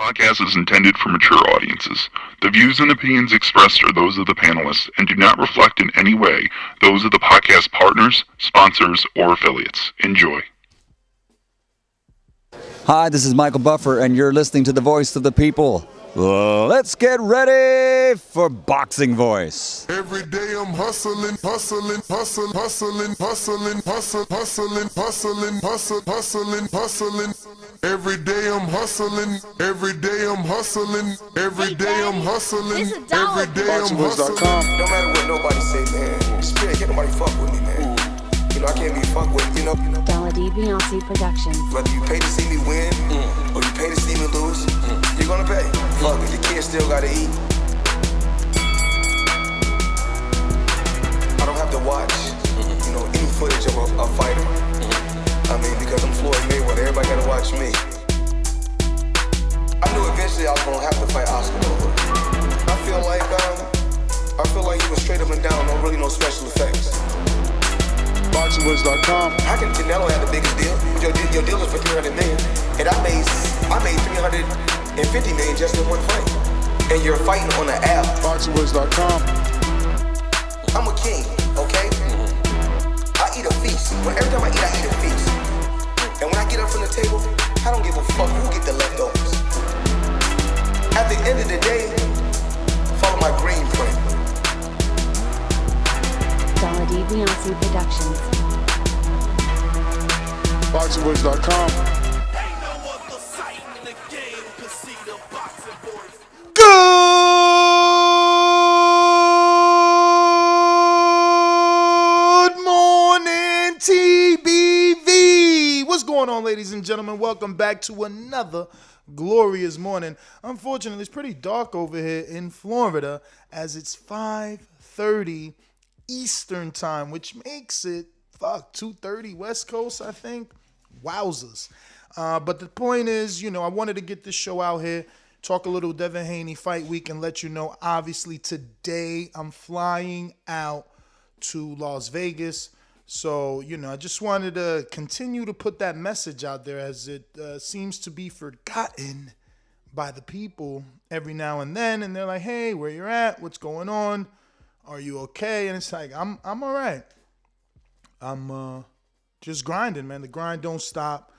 podcast is intended for mature audiences. The views and opinions expressed are those of the panelists and do not reflect in any way those of the podcast partners, sponsors, or affiliates. Enjoy. Hi, this is Michael Buffer, and you're listening to the voice of the people. Let's get ready for Boxing Voice. Every day I'm hustling, hustling, hustling, hustling, hustling, hustling, hustling, hustling, hustling, hustling. Every day I'm hustling, every day I'm hustling, every day I'm hustling, every day I'm hustling. No matter what nobody say, man, Spirit, can't nobody fuck with me, man. You know, I can't be fucked with, you know. WBC Productions. Whether you pay to see me win, or you pay to see me lose, you're gonna pay. Fuck it, your kids still gotta eat. I don't have to watch, you know, any footage of a fighter. I mean, because I'm Floyd Mayweather, everybody gotta watch me. I knew eventually I was gonna have to fight Oscar over. I feel like he was straight up and down, no special effects. BoxingVoice.com. How can Canelo have the biggest deal? Your deal is for $300 million, and I made $350 million just in one fight. And you're fighting on an app. BoxingVoice.com. I'm a king, okay? I eat a feast. Every time I eat a feast. And when I get up from the table, I don't give a fuck who get the leftovers. At the end of the day, follow my green print. WBC Productions. BoxingVoice.com. Good morning, TBV. What's going on, ladies and gentlemen? Welcome back to another glorious morning. Unfortunately, it's pretty dark over here in Florida as it's 5:30 Eastern time, which makes it 2:30 West Coast, I think. Wowzers. But the point is, I wanted to get this show out here, talk a little Devin Haney fight week, and let you know, obviously, today I'm flying out to Las Vegas. So, I just wanted to continue to put that message out there as it seems to be forgotten by the people every now and then. And they're like, hey, where you're at? What's going on? Are you okay? And it's like, I'm all right. I'm just grinding, man. The grind don't stop.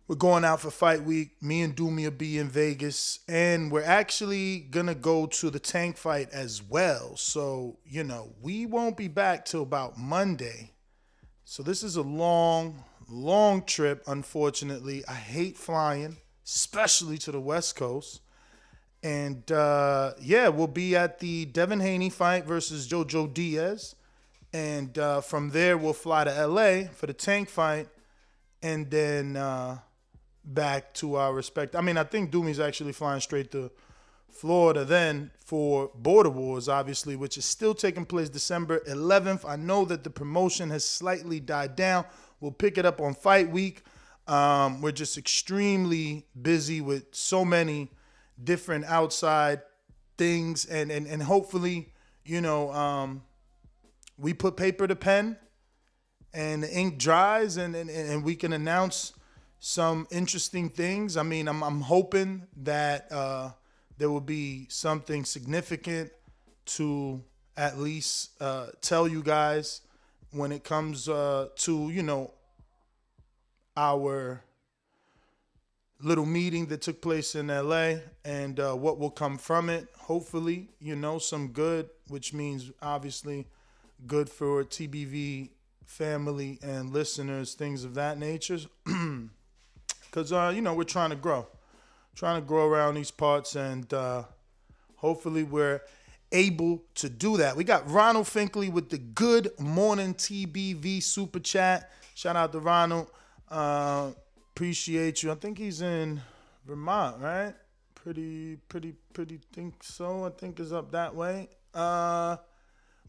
We're going out for fight week. Me and Doomy will be in Vegas. And we're actually going to go to the tank fight as well. So, we won't be back till about Monday. So this is a long, long trip, unfortunately. I hate flying, especially to the West Coast. And, we'll be at the Devin Haney fight versus JoJo Diaz. And from there, we'll fly to L.A. for the tank fight. And then back to our respect. I think Doomy's actually flying straight to Florida then for Border Wars, obviously, which is still taking place December 11th. I know that the promotion has slightly died down. We'll pick it up on fight week. We're just extremely busy with so many different outside things, and hopefully, we put paper to pen and the ink dries and we can announce some interesting things. I'm hoping that there will be something significant to at least tell you guys when it comes to, our little meeting that took place in LA and what will come from it. Hopefully, some good, which means obviously good for TBV family and listeners, things of that nature. Because, we're trying to grow around these parts, and hopefully we're able to do that. We got Ronald Finkley with the Good Morning TBV Super Chat. Shout out to Ronald. Appreciate you. I think he's in Vermont, right? Pretty think so. I think is up that way.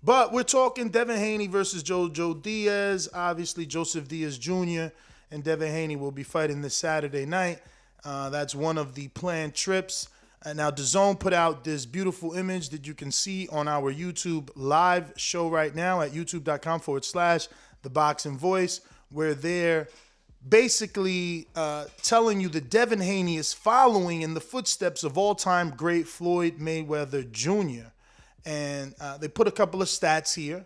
But we're talking Devin Haney versus JoJo Diaz. Obviously, Joseph Diaz Jr. and Devin Haney will be fighting this Saturday night. That's one of the planned trips. Now, Dazn put out this beautiful image that you can see on our YouTube live show right now at youtube.com/The Boxing Voice, where they're basically telling you that Devin Haney is following in the footsteps of all-time great Floyd Mayweather Jr. And they put a couple of stats here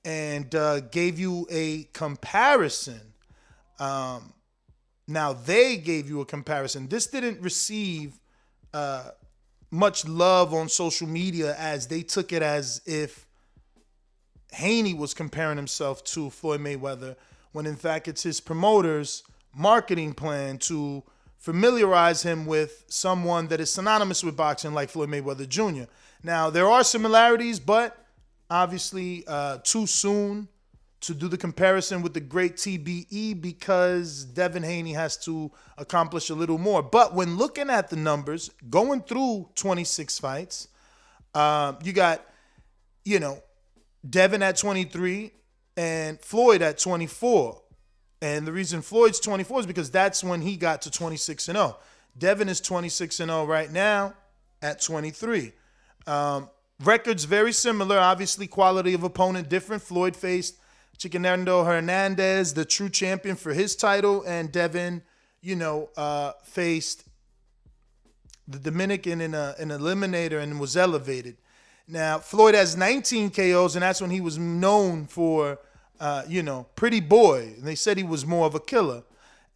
and gave you a comparison. Now, they gave you a comparison. This didn't receive much love on social media, as they took it as if Haney was comparing himself to Floyd Mayweather, when in fact it's his promoter's marketing plan to familiarize him with someone that is synonymous with boxing like Floyd Mayweather Jr. Now, there are similarities, but obviously too soon to do the comparison with the great TBE, because Devin Haney has to accomplish a little more. But when looking at the numbers, going through 26 fights, you got, Devin at 23 and Floyd at 24. And the reason Floyd's 24 is because that's when he got to 26-0. Devin is 26-0 right now at 23. Records very similar. Obviously, quality of opponent different. Floyd faced Chiquinando Hernandez, the true champion for his title, and Devin, faced the Dominican in an eliminator and was elevated. Now, Floyd has 19 KOs, and that's when he was known for, pretty boy. And they said he was more of a killer.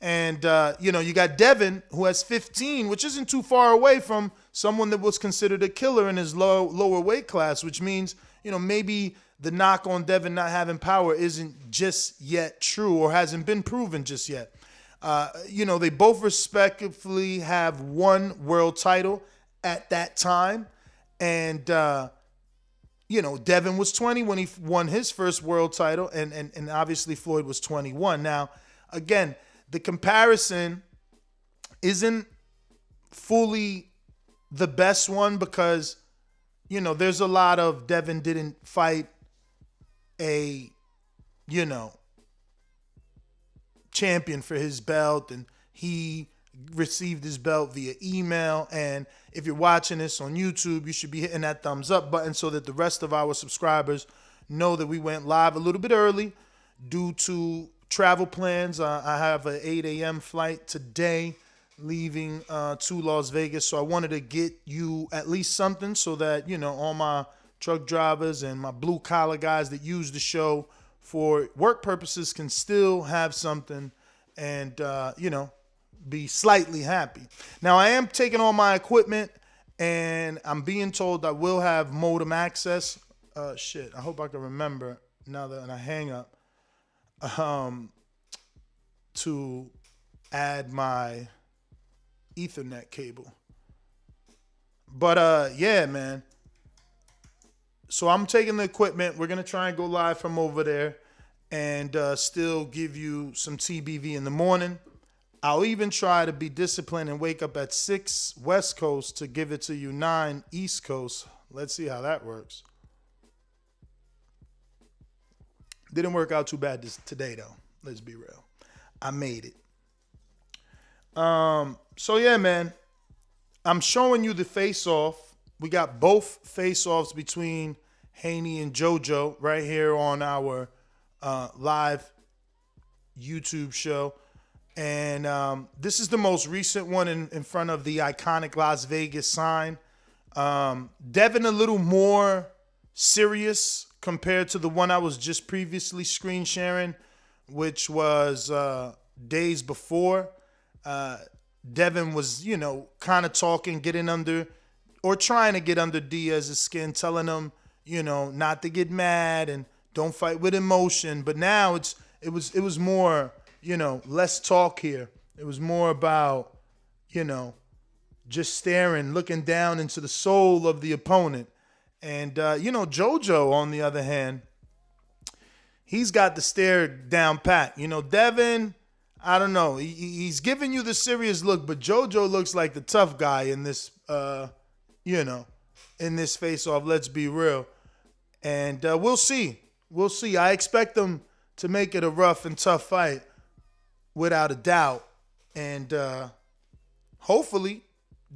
And, you got Devin, who has 15, which isn't too far away from someone that was considered a killer in his lower weight class, which means, maybe the knock on Devin not having power isn't just yet true or hasn't been proven just yet. They both respectively have one world title at that time. And, Devin was 20 when he won his first world title, and obviously Floyd was 21. Now, again, the comparison isn't fully the best one because, there's a lot of Devin didn't fight a, champion for his belt, and he received his belt via email. And if you're watching this on YouTube, you should be hitting that thumbs up button so that the rest of our subscribers know that we went live a little bit early due to travel plans. I have an 8 a.m. flight today leaving to Las Vegas. So I wanted to get you at least something so that, all my truck drivers and my blue collar guys that use the show for work purposes can still have something and, be slightly happy. Now, I am taking all my equipment, and I'm being told I will have modem access. I hope I can remember now that I hang up to add my Ethernet cable. But, yeah, man. So I'm taking the equipment. We're going to try and go live from over there and still give you some TBV in the morning. I'll even try to be disciplined and wake up at 6 West Coast to give it to you 9 East Coast. Let's see how that works. Didn't work out too bad today, though. Let's be real. I made it. So, yeah, man. I'm showing you the face-off. We got both face-offs between Haney and JoJo right here on our live YouTube show. And this is the most recent one in front of the iconic Las Vegas sign. Devin a little more serious compared to the one I was just previously screen sharing, which was days before. Devin was, kind of talking, getting under, or trying to get under Diaz's skin, telling him, not to get mad and don't fight with emotion. But now it was more, less talk here. It was more about, just staring, looking down into the soul of the opponent. And, JoJo, on the other hand, he's got the stare down pat. Devin, I don't know. He's giving you the serious look, but JoJo looks like the tough guy in this, in this face-off. Let's be real. And we'll see. We'll see. I expect them to make it a rough and tough fight, without a doubt. And hopefully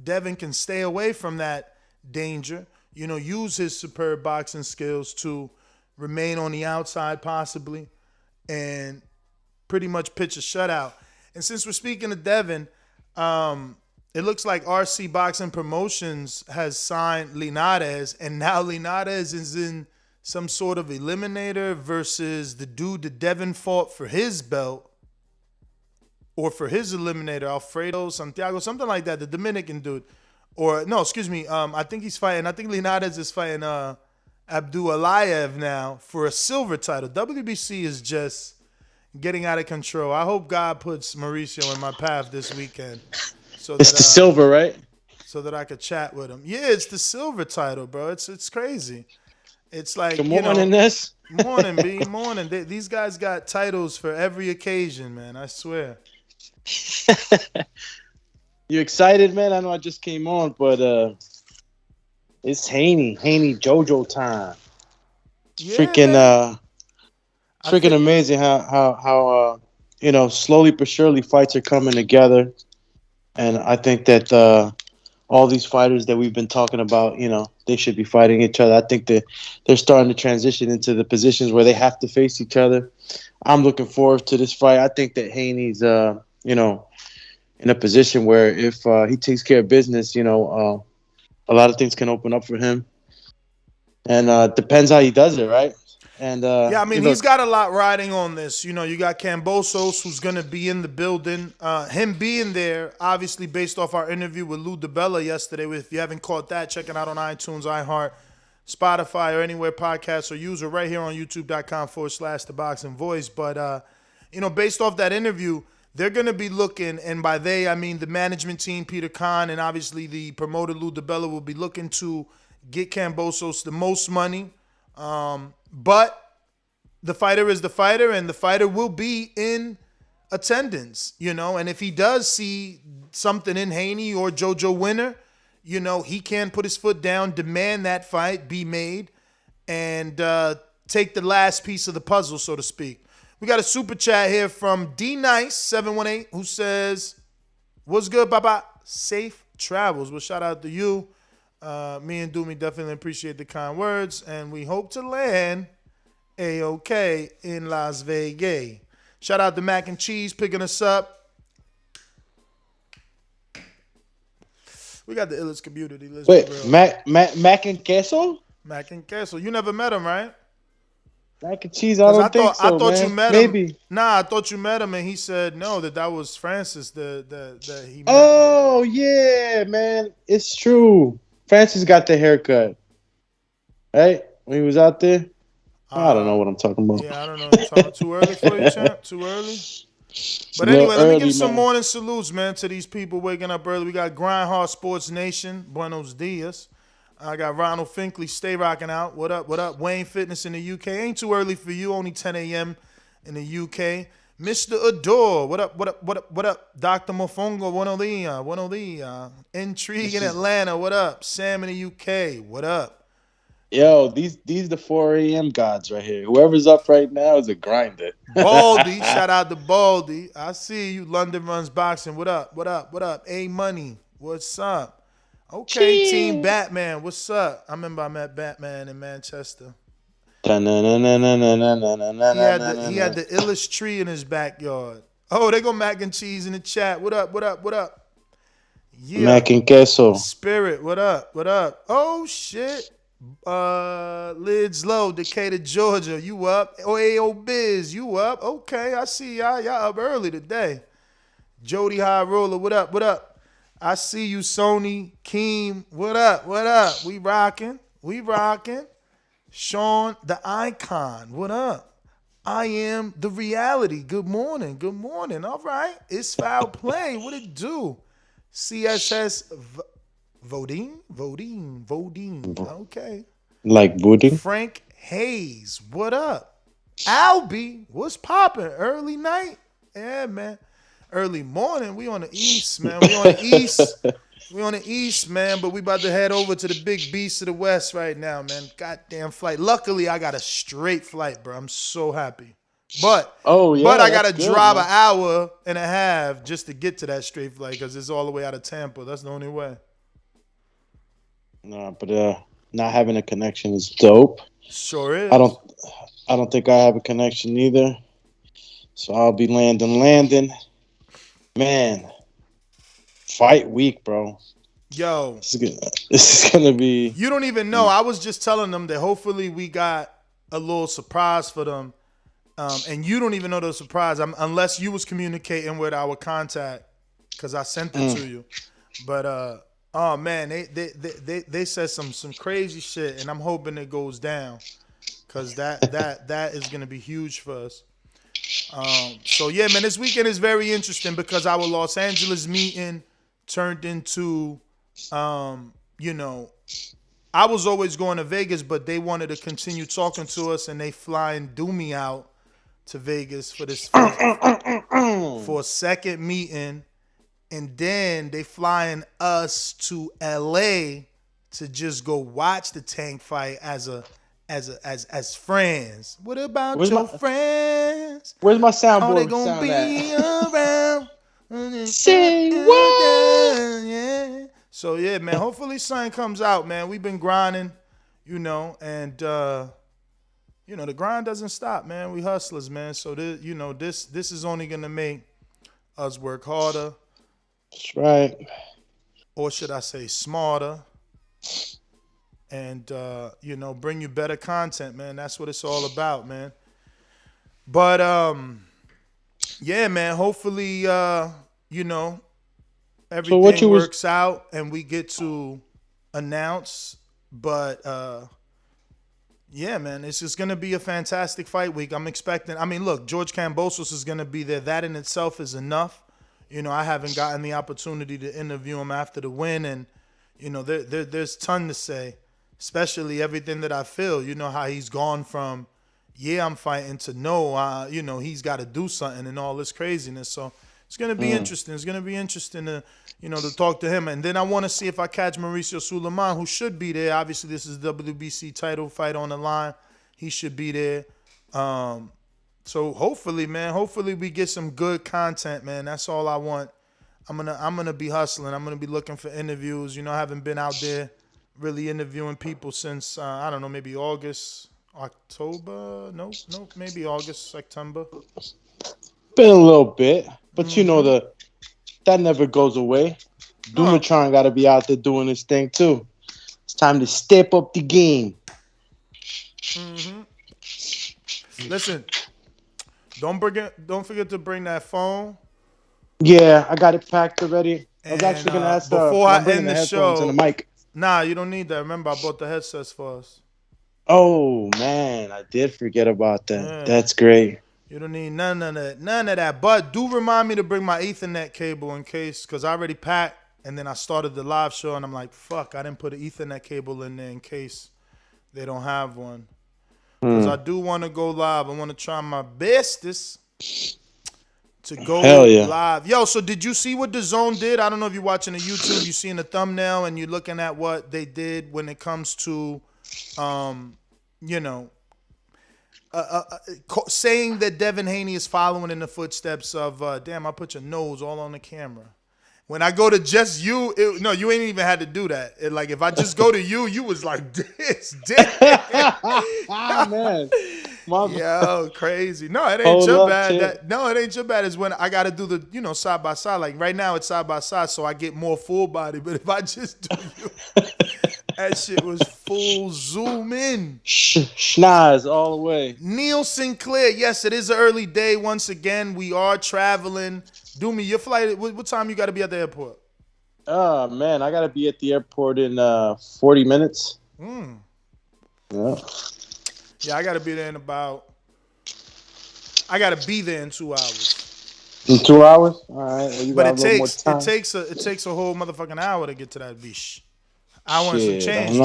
Devin can stay away from that danger, use his superb boxing skills to remain on the outside possibly and pretty much pitch a shutout. And since we're speaking of Devin, it looks like RC Boxing Promotions has signed Linares, and now Linares is in some sort of eliminator versus the dude that Devin fought for his belt, or for his eliminator, Alfredo Santiago, something like that, the Dominican dude. Or, no, excuse me, I think Linares is fighting Abdul Alayev now for a silver title. WBC is just getting out of control. I hope God puts Mauricio in my path this weekend. So it's the silver, right? So that I could chat with him. Yeah, it's the silver title, bro. It's crazy. It's like, good morning, morning, B, morning. These guys got titles for every occasion, man. I swear. You excited, man? I know I just came on, but it's Haney JoJo time. Yeah, freaking amazing how slowly but surely fights are coming together, and I think that all these fighters that we've been talking about, they should be fighting each other. I think that they're starting to transition into the positions where they have to face each other. I'm looking forward to this fight. I think that Haney's, in a position where if he takes care of business, a lot of things can open up for him. And depends how he does it, right? And he's got a lot riding on this. You got Cambosos, who's going to be in the building. Him being there, obviously, based off our interview with Lou DiBella yesterday. If you haven't caught that, check it out on iTunes, iHeart, Spotify, or anywhere podcasts are used, or right here on youtube.com/The Boxing Voice. But, based off that interview, they're going to be looking, and by they, I mean the management team, Peter Khan, and obviously the promoter, Lou DiBella, will be looking to get Cambosos the most money. But the fighter is the fighter, and the fighter will be in attendance, and if he does see something in Haney or JoJo winner, he can put his foot down, demand that fight be made, and take the last piece of the puzzle, so to speak. We got a super chat here from D-Nice718 who says, "What's good, Papa? Safe travels." Well, shout out to you. Me and Doomy definitely appreciate the kind words, and we hope to land A-OK in Las Vegas. Shout out to Mac and Cheese picking us up. We got the illest community. Wait, Mac and Queso? Mac and Queso. You never met him, right? Mac and Cheese, I don't think so, I thought man. you met Maybe. him. Nah, I thought you met him, and he said no, that was Francis that he met. Oh, yeah, man. It's true. Francis got the haircut, right? When he was out there? I don't know what I'm talking about. Yeah, I don't know. You're talking too early for you, champ? Too early? But anyway, let me give some morning salutes, man, to these people waking up early. We got Grindhard Sports Nation, Buenos Dias. I got Ronald Finkley, stay rocking out. What up, what up? Wayne Fitness in the UK. Ain't too early for you, only 10 a.m. in the UK. Mr. Adore, what up, what up, what up, what up? Dr. Mofongo, buenos dias. Intrigue in Atlanta, what up? Sam in the UK, what up? Yo, these the 4 a.m. gods right here. Whoever's up right now is a grinder. Baldy, shout out to Baldy. I see you. London Runs Boxing. What up? What up? What up? A Money. What's up? Okay, Cheers. Team Batman. What's up? I remember I met Batman in Manchester. He had the illest tree in his backyard. Oh, they go Mac and Cheese in the chat. What up? What up? What up? Yeah. Mac and Queso. Spirit. What up? What up? Oh shit. Lids Low, Decatur, Georgia. You up? AO Biz, you up? Okay, I see y'all. Y'all up early today. Jody High Roller, what up? What up? I see you, Sony Keem. What up? What up? We rocking. We rocking. Sean the Icon. What up? I am the reality. Good morning. Good morning. All right. It's foul play. What it do? CSS Voting. Okay. Like voting. Frank Hayes. What up? Albie. What's popping? Early night? Yeah, man. Early morning. We on the east, man. We on the east, man. But we about to head over to the big beast of the west right now, man. Goddamn flight. Luckily, I got a straight flight, bro. I'm so happy. But I got to drive an hour and a half just to get to that straight flight because it's all the way out of Tampa. That's the only way. No, but not having a connection is dope. Sure is. I don't think I have a connection either. So I'll be landing. Man, fight week, bro. Yo, This is gonna be. you don't even know. I was just telling them that hopefully we got a little surprise for them. And you don't even know the surprise unless you was communicating with our contact because I sent it to you. But oh man, they said some crazy shit, and I'm hoping it goes down because that is gonna be huge for us. So yeah, man, this weekend is very interesting because our Los Angeles meeting turned into, I was always going to Vegas, but they wanted to continue talking to us, and they flying Doomy out to Vegas for this for a second meeting, and then they flying us to LA to just go watch the Tank fight as friends. What about your friends? Where's my Are soundboard? they gonna be around? Say what? Yeah. So yeah, man. Hopefully something comes out, man. We've been grinding, and the grind doesn't stop, man. We hustlers, man. So this is only gonna make us work harder. That's right. Or should I say smarter? And bring you better content, man. That's what it's all about, man. But yeah, man. Hopefully, everything works out and we get to announce. But yeah, man, it's just gonna be a fantastic fight week. I'm expecting. I mean, look, George Cambosos is gonna be there. That in itself is enough. I haven't gotten the opportunity to interview him after the win, and there's ton to say, especially everything that I feel. How he's gone from, yeah, I'm fighting to no, he's got to do something and all this craziness. So it's gonna be interesting. It's gonna be interesting to to talk to him, and then I want to see if I catch Mauricio Suleiman, who should be there. Obviously, this is WBC title fight on the line. He should be there. So hopefully, man, we get some good content, man. That's all I want. I'm gonna be hustling. I'm gonna be looking for interviews. I haven't been out there really interviewing people since I don't know, maybe August, October. Nope, maybe August, September. Been a little bit, but that never goes away. Dumatron got to be out there doing his thing too. It's time to step up the game. Listen, don't forget to bring that phone. Yeah, I got it packed already. I was And, actually gonna ask before I end the the show and the mic. Nah, you don't need that. Remember, I bought the headsets for us. Oh man, I did forget about that. Yeah. That's great. You don't need none of that. But do remind me to bring my Ethernet cable in case, because I already packed, and then I started the live show, and I'm like, fuck, I didn't put an Ethernet cable in there in case they don't have one. Because I do want to go live. I want to try my bestest to go live. Yo, so did you see what Dazn did? I don't know if you're watching the YouTube. You seeing the thumbnail, and you're looking at what they did when it comes to, saying that Devin Haney is following in the footsteps of, damn, I put your nose all on the camera. When I go to just you, you ain't even had to do that. Like, if I just go to you, you was like, this, man. Yo, crazy. No, it ain't your bad. It ain't your bad. It's when I got to do the, side by side. Like, right now, it's side by side, so I get more full body. But if I just do you, that shit was full zoom in. Schnoz all the way. Neil Sinclair, yes, it is an early day. Once again, we are traveling. Do me your flight. What time you got to be at the airport? Man, I got to be at the airport in 40 minutes. Yeah. Yeah, I got to be there in I got to be there in 2 hours. In 2 hours? All right. Well, but it takes a whole motherfucking hour to get to that beach. Hour and some change.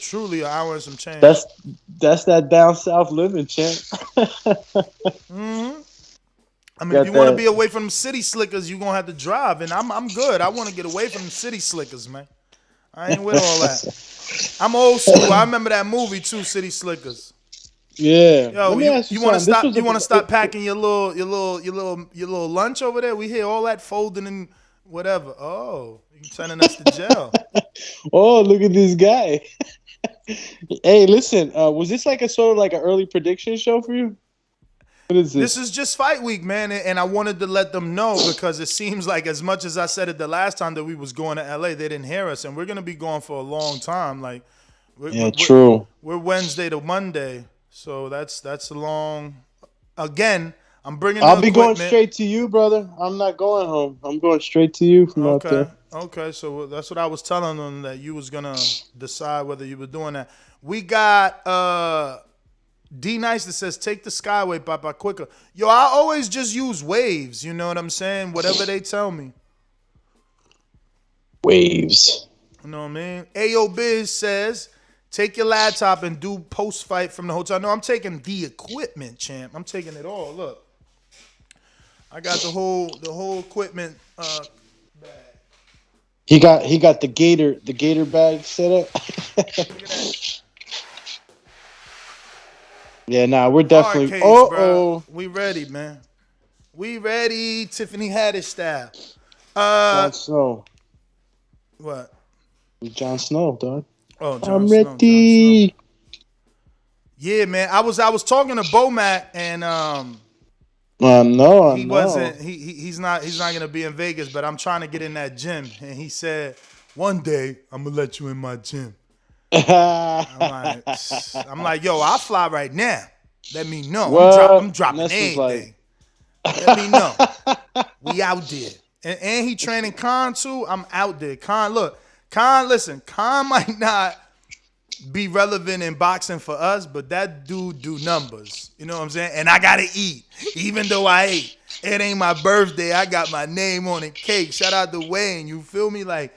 Truly an hour and some change. That's that down south living, champ. I mean, if you want to be away from them city slickers, you're going to have to drive. And I'm good. I want to get away from them city slickers, man. I ain't with all that. I'm old school. I remember that movie, too, City Slickers. Yeah. Yo, you want to stop? You want to stop packing your little lunch over there? We hear all that folding and whatever. Oh, you sending us to jail? Oh, look at this guy. Hey, listen. Was this like a sort of like an early prediction show for you? What is This this? is just fight week, man, and I wanted to let them know because it seems like as much as I said it the last time that we was going to LA, they didn't hear us, and we're gonna be going for a long time. Like, Yeah, true. we're Wednesday to Monday, so that's a long. Again, I'm bringing. I'll the be going equipment. straight to you, brother. I'm not going home. I'm going straight to you from out Okay, there. okay. So that's what I was telling them, that you was gonna decide whether you were doing that. We got D Nice that says take the Skyway Papa quicker. Yo, I always just use waves. You know what I'm saying? Whatever they tell me. Waves. You know what I mean? Ayo Biz says take your laptop and do post fight from the hotel. No, I'm taking the equipment, champ. I'm taking it all. Look, I got the whole equipment. He got the gator bag set up. Look at that. Yeah, nah, we're definitely. Hard case, bro. We ready, man. We ready. Tiffany Haddish style. Jon Snow. What? Jon Snow, dog. Oh, Jon I'm Snow, ready. Jon Snow. Yeah, man. I was talking to Bomac and No, he wasn't. He's not gonna be in Vegas, but I'm trying to get in that gym, and he said one day I'm gonna let you in my gym. I'm like, yo, I'll fly right now. Let me know. I'm dropping anything. Let me know. We out there. And he training Khan too. I'm out there. Khan, look. Listen, Khan might not be relevant in boxing for us, but that dude do numbers. You know what I'm saying? And I gotta eat. Even though I ate. It ain't my birthday. I got my name on it. Cake. Shout out to Wayne. You feel me? Like,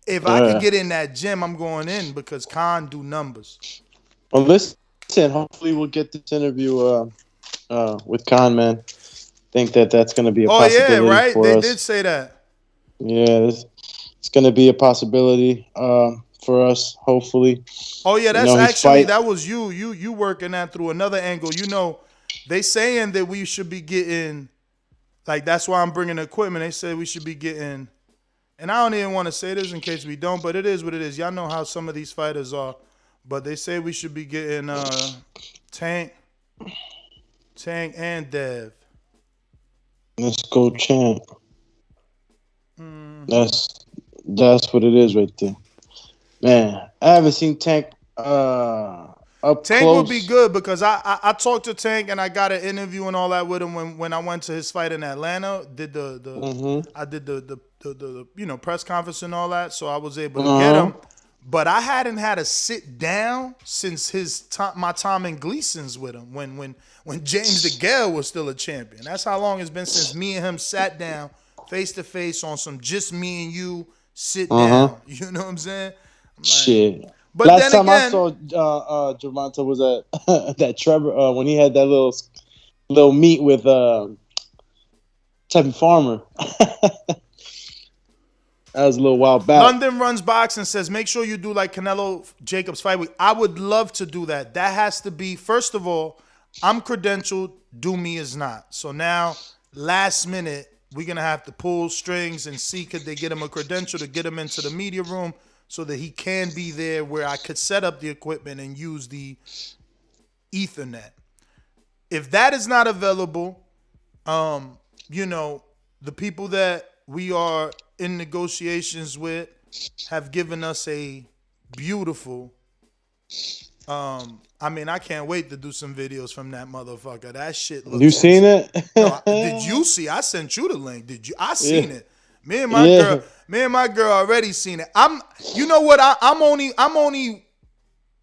if I could get in that gym, I'm going in because Khan do numbers. Well, listen. Hopefully, we'll get this interview with Khan, man. Think that's going to be a possibility. Oh yeah, right. For they us. did say that. Yeah, it's going to be a possibility for us. Hopefully. Oh yeah, that's actually that was you working that through another angle. You know, they saying that we should be getting, like, that's why I'm bringing the equipment. They said we should be getting. And I don't even want to say this in case we don't, but it is what it is. Y'all know how some of these fighters are. But they say we should be getting Tank and Dev. Let's go, champ. That's what it is right there. Man, I haven't seen Tank up Tank close. would be good because I talked to Tank and I got an interview and all that with him when I went to his fight in Atlanta. I did the press conference and all that, so I was able to get him. But I hadn't had a sit down since my time in Gleason's with him when James DeGale was still a champion. That's how long it's been since me and him sat down face to face on some just me and you sit down. You know what I'm saying? Like, shit. But last time I saw Gervonta was at that Trevor when he had that little meet with Tevin Farmer. That was a little while back. London Runs Boxing says, make sure you do like Canelo Jacobs fight week. I would love to do that. That has to be, first of all, I'm credentialed, Do Me is not. So now, last minute, we're going to have to pull strings and see could they get him a credential to get him into the media room so that he can be there where I could set up the equipment and use the Ethernet. If that is not available, the people that we are in negotiations with have given us a beautiful, I can't wait to do some videos from that motherfucker. That shit looks. You seen it? No, did you see? I sent you the link. Did you? I seen it. Me and my girl already seen it. You know what? I'm only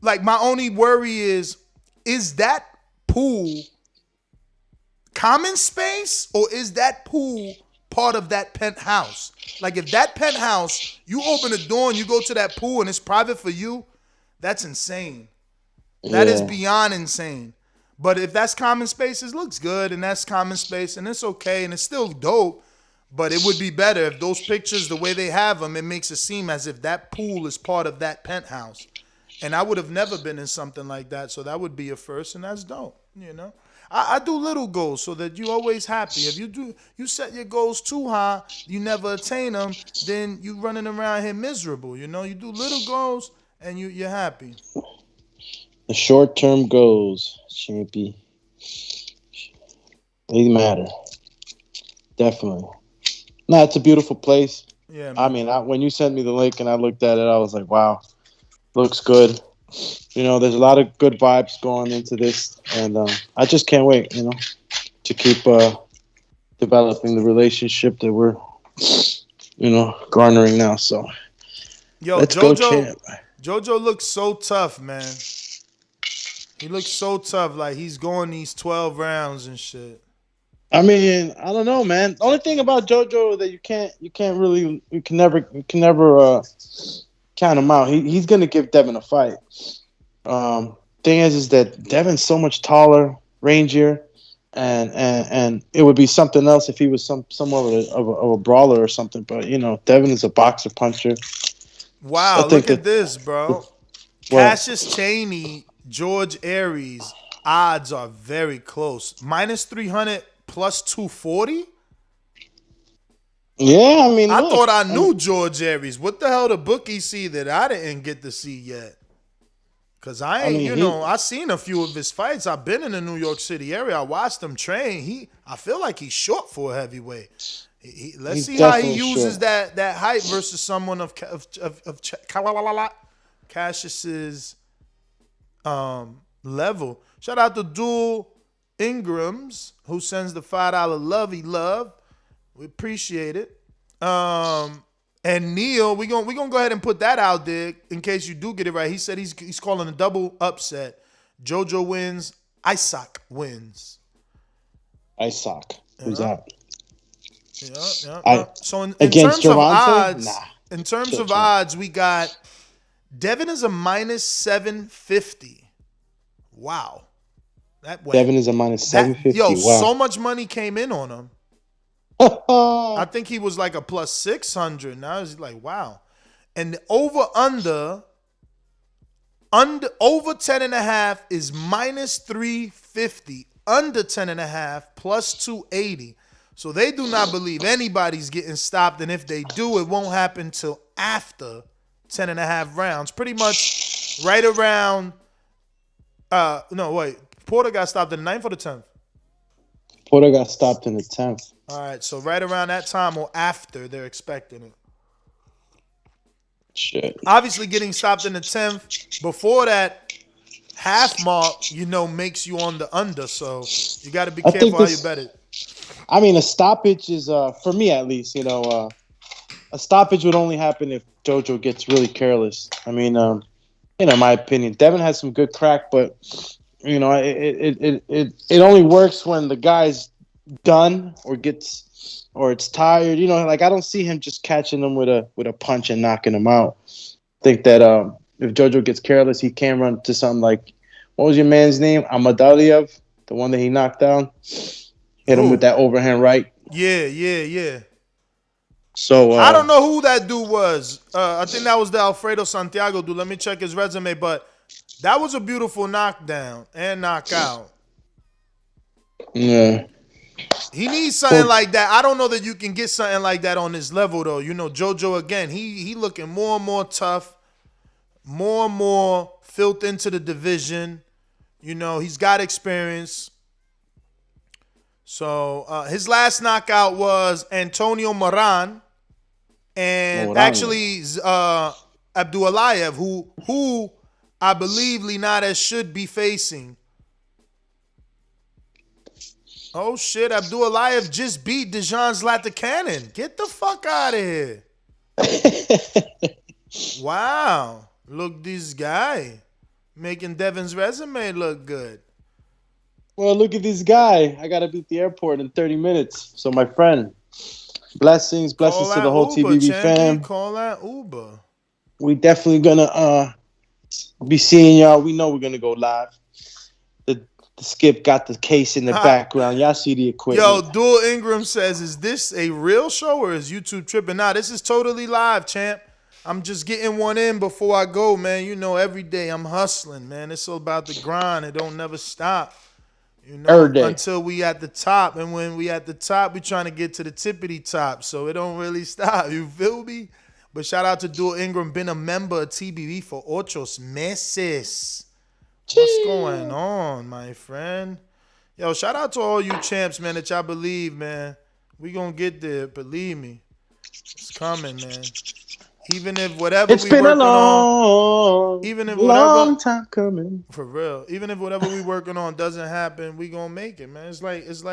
like, my only worry is that pool common space or is that pool part of that penthouse? Like, if that penthouse, you open the door and you go to that pool and it's private for you, that's insane. That is beyond insane. But if that's common space, it looks good and that's common space and it's okay and it's still dope. But it would be better if those pictures, the way they have them, it makes it seem as if that pool is part of that penthouse. And I would have never been in something like that, so that would be a first, and that's dope, you know? I do little goals so that you always happy. If you set your goals too high, you never attain them, then you running around here miserable, you know? You do little goals, and you're happy. The short-term goals, champion. They matter. Definitely. No, it's a beautiful place. Yeah, man. I mean, when you sent me the link and I looked at it, I was like, wow, looks good. There's a lot of good vibes going into this, and I just can't wait, to keep developing the relationship that we're, garnering now. So Yo, let's go, JoJo. champ. JoJo looks so tough, man. He looks so tough, like he's going these 12 rounds and shit. I mean, I don't know, man. The only thing about JoJo that you can never count him out. He's gonna give Devin a fight. Thing is that Devin's so much taller, rangier, and it would be something else if he was somewhat of a brawler or something. But Devin is a boxer puncher. Wow, look at this, bro. Cassius Chaney, George Aries, odds are very close. -300 plus 240. Yeah, I mean, I thought I knew George Aries. What the hell the bookie see that I didn't get to see yet? Cause I seen a few of his fights. I've been in the New York City area. I watched him train. I feel like he's short for a heavyweight. Let's see how he uses that height versus someone of Cassius's level. Shout out to Dual Ingrams who sends the $5 lovey love. We appreciate it. And Neil, we gonna go ahead and put that out there in case you do get it right. He said he's calling a double upset. JoJo wins. Isaac wins. Isaac. Who's that? Yeah. So in terms of odds, we got Devin is a -750. Wow. Devin is a -750. Yo, wow. So much money came in on him. I think he was like a +600. Now he's like, wow. And the over 10.5 is -350. Under 10.5 +280. So they do not believe anybody's getting stopped. And if they do, it won't happen till after 10.5 rounds. Pretty much right around. Porter got stopped in the 9th or the 10th? Porter got stopped in the 10th. All right, so right around that time or after, they're expecting it. Shit. Obviously, getting stopped in the 10th, before that half mark, makes you on the under. So you got to be careful how you bet it. I mean, a stoppage is, for me at least, a stoppage would only happen if JoJo gets really careless. I mean, my opinion, Devin has some good crack, but it only works when the guy's done or it's tired. I don't see him just catching him with a punch and knocking him out. I think that if JoJo gets careless, he can run to something like, what was your man's name? Amadaliev, the one that he knocked down. Hit him with that overhand right. Yeah. So I don't know who that dude was. I think that was the Alfredo Santiago dude. Let me check his resume, but that was a beautiful knockdown and knockout. Yeah. He needs something like that. I don't know that you can get something like that on this level, though. JoJo, again, he looking more and more tough, more and more filled into the division. He's got experience. So his last knockout was Antonio Moran. And actually Abdullayev, who I believe Linares should be facing. Oh, shit. Abdullayev just beat Dazn Zlatikanen. Get the fuck out of here. Wow. Look, this guy making Devin's resume look good. Well, look at this guy. I got to beat the airport in 30 minutes. So, my friend, blessings to the whole TBB fam. Call that Uber. We definitely going to be seeing y'all. We know we're going to go live. The Skip got the case in the background. Y'all see the equipment. Yo, Dual Ingram says, is this a real show or is YouTube tripping? Nah, this is totally live, champ. I'm just getting one in before I go, man. Every day I'm hustling, man. It's all about the grind. It don't never stop. Until we at the top. And when we at the top, we trying to get to the tippity top. So it don't really stop. You feel me? But shout out to Dual Ingram. Been a member of TBV for 8 meses. What's going on, my friend? Yo, shout out to all you champs, man, that y'all believe, man. We gonna get there, believe me. It's coming, man. Even if whatever It's we been a working on, long time coming. for real, even if whatever we working on doesn't happen, we gonna make it, man. It's like 50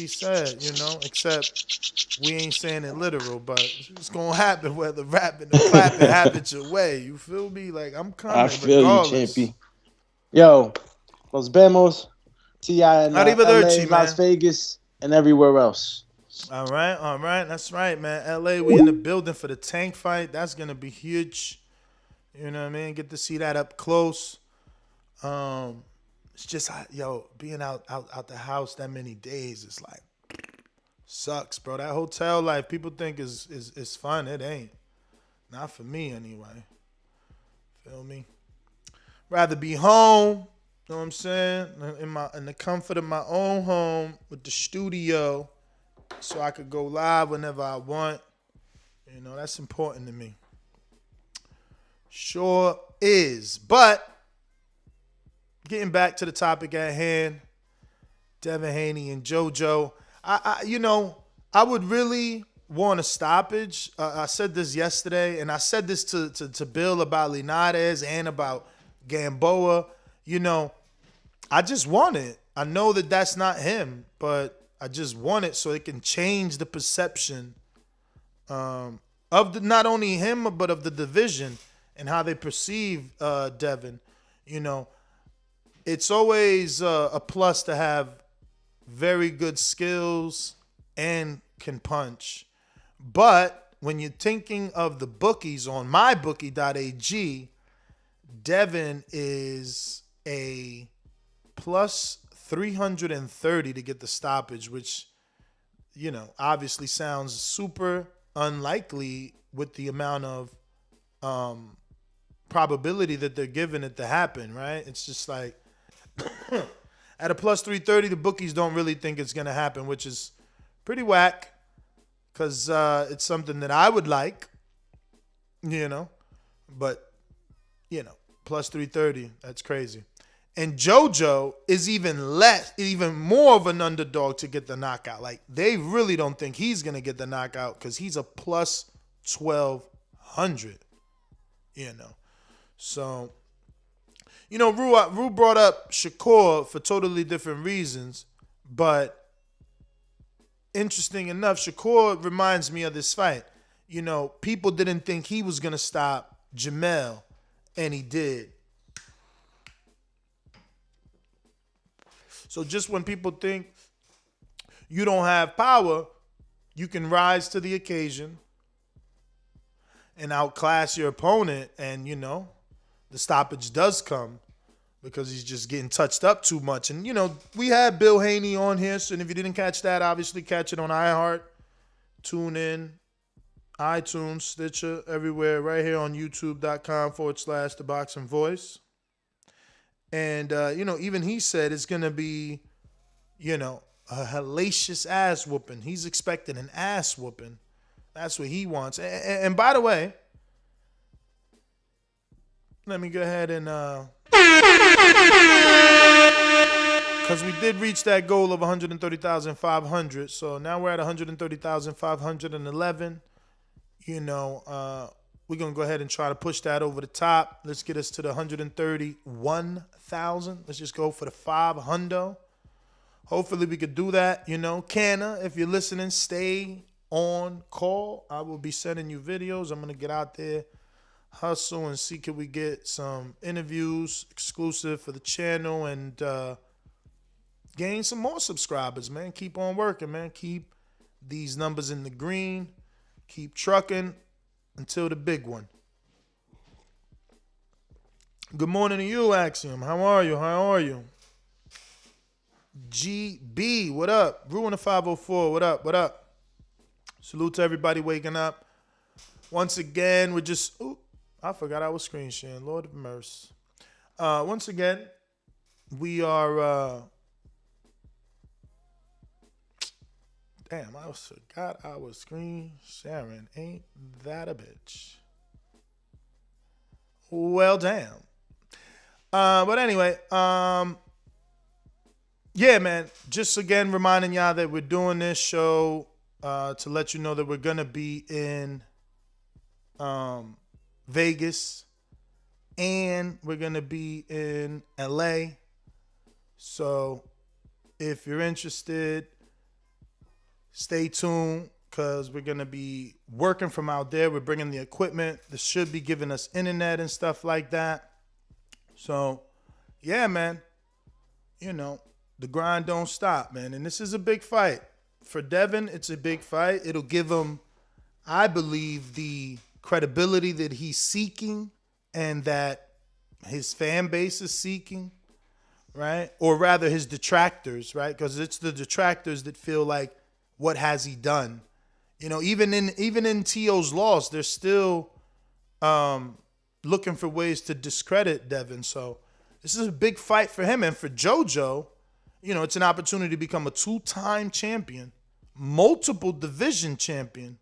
said, except we ain't saying it literal, but it's gonna happen whether rapping or clapping happens your way. You feel me? Like I'm coming I feel regardless. you, Champy. Yo, Los Bemos, T.I. in Arrivederci, LA, Las man. Vegas, and everywhere else. All right. That's right, man. LA, we in the building for the Tank fight. That's gonna be huge. You know what I mean? Get to see that up close. It's just being out the house that many days. It's like sucks, bro. That hotel life people think is fun. It ain't. Not for me anyway. Feel me? Rather be home. Know what I'm saying? In the comfort of my own home with the studio, so I could go live whenever I want. That's important to me. Sure is. But getting back to the topic at hand, Devin Haney and JoJo. I would really want a stoppage. I said this yesterday, and I said this to Bill about Linares and about Gamboa. I just want it. I know that that's not him, but I just want it so it can change the perception of not only him, but of the division and how they perceive Devin. It's always a plus to have very good skills and can punch. But when you're thinking of the bookies on mybookie.ag, Devin is a plus 330 to get the stoppage, which, obviously sounds super unlikely with the amount of probability that they're giving it to happen, right? It's just like at a plus 330, the bookies don't really think it's going to happen, which is pretty whack because it's something that I would like, but, plus 330, that's crazy. And JoJo is even more of an underdog to get the knockout. Like, they really don't think he's going to get the knockout because he's a plus 1,200, So, Rue brought up Shakur for totally different reasons, but interesting enough, Shakur reminds me of this fight. People didn't think he was going to stop Jamel, and he did. So just when people think you don't have power, you can rise to the occasion and outclass your opponent, and, the stoppage does come because he's just getting touched up too much. And, we had Bill Haney on here, so if you didn't catch that, obviously catch it on iHeart, tune in, iTunes, Stitcher, everywhere, right here on youtube.com/The Boxing Voice. And, even he said it's going to be, a hellacious ass whooping. He's expecting an ass whooping. That's what he wants. And by the way, let me go ahead and, because we did reach that goal of 130,500. So now we're at 130,511. We're going to go ahead and try to push that over the top. Let's get us to the 131,000. Let's just go for the 500. Hopefully we could do that. Canna, if you're listening, stay on call. I will be sending you videos. I'm going to get out there, hustle, and see can we get some interviews exclusive for the channel and gain some more subscribers, man. Keep on working, man. Keep these numbers in the green. Keep trucking until the big one. Good morning to you, Axiom. How are you? GB, what up? Ruin the 504, what up? Salute to everybody waking up. Once again, I forgot I was screen sharing. Lord of mercy. Once again, we are... Damn, I forgot I was screen sharing. Ain't that a bitch? Well, damn. But anyway, yeah, man, just again reminding y'all that we're doing this show to let you know that we're going to be in Vegas and we're going to be in LA. So if you're interested, stay tuned because we're going to be working from out there. We're bringing the equipment. This should be giving us internet and stuff like that. So, yeah, man, you know, the grind don't stop, man. And this is a big fight. For Devin, it's a big fight. It'll give him, I believe, the credibility that he's seeking and that his fan base is seeking, right? Or rather his detractors, right? Because it's the detractors that feel like, what has he done? You know, even in T.O.'s loss, they're still looking for ways to discredit Devin. So this is a big fight for him. And for JoJo, you know, it's an opportunity to become a 2-time champion, multiple division champion.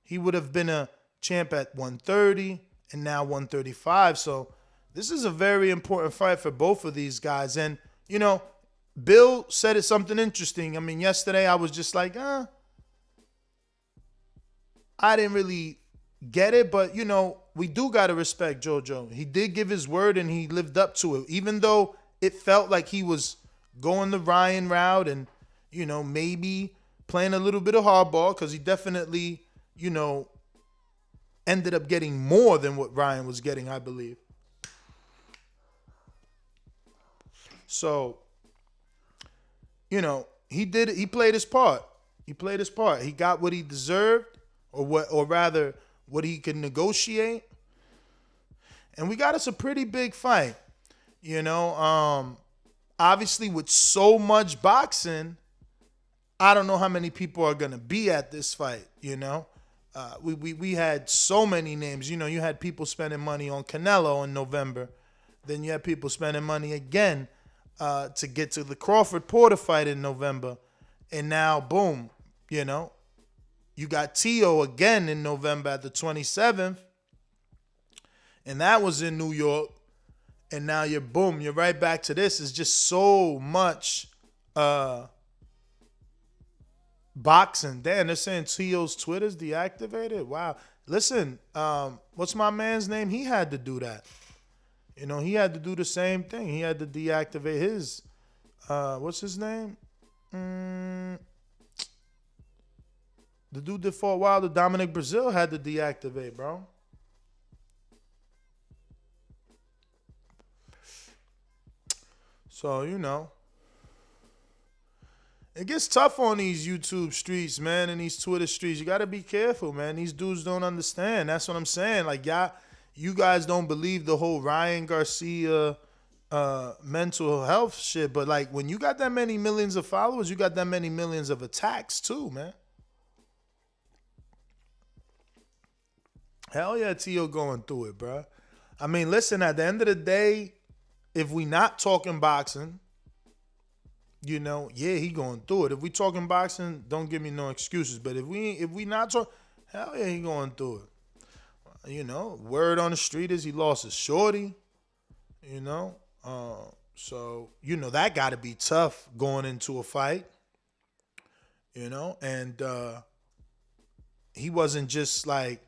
He would have been a champ at 130 and now 135. So this is a very important fight for both of these guys. And, you know, Bill said it something interesting. I mean, yesterday I was just like, I didn't really get it. But, you know, we do got to respect JoJo. He did give his word and he lived up to it. Even though it felt like he was going the Ryan route and, you know, maybe playing a little bit of hardball because he definitely, you know, ended up getting more than what Ryan was getting, I believe. So, you know, he played his part. He played his part. He got what he deserved, or rather what he could negotiate. And we got us a pretty big fight. You know, obviously with so much boxing, I don't know how many people are going to be at this fight, you know. We had so many names. You know, you had people spending money on Canelo in November. Then you had people spending money again to get to the Crawford-Porter fight in November. And now, boom, you know, you got T.O. again in November at the 27th. And that was in New York. And now you're right back to this. It's just so much boxing. Damn, they're saying T.O.'s Twitter's deactivated. Wow. Listen, what's my man's name? He had to do that. You know, he had to do the same thing. He had to deactivate his, what's his name? The dude that fought Wilder, Dominic Brazil, had to deactivate, bro. So, you know, it gets tough on these YouTube streets, man, and these Twitter streets. You got to be careful, man. These dudes don't understand. That's what I'm saying. Like, you guys don't believe the whole Ryan Garcia mental health shit. But, like, when you got that many millions of followers, you got that many millions of attacks, too, man. Hell yeah, T.O. going through it, bro. I mean, listen, at the end of the day, if we not talking boxing, you know, yeah, he going through it. If we talking boxing, don't give me no excuses. But if we not talking, hell yeah, he going through it. You know, word on the street is he lost his shorty. You know, so you know that got to be tough going into a fight. You know, and he wasn't just like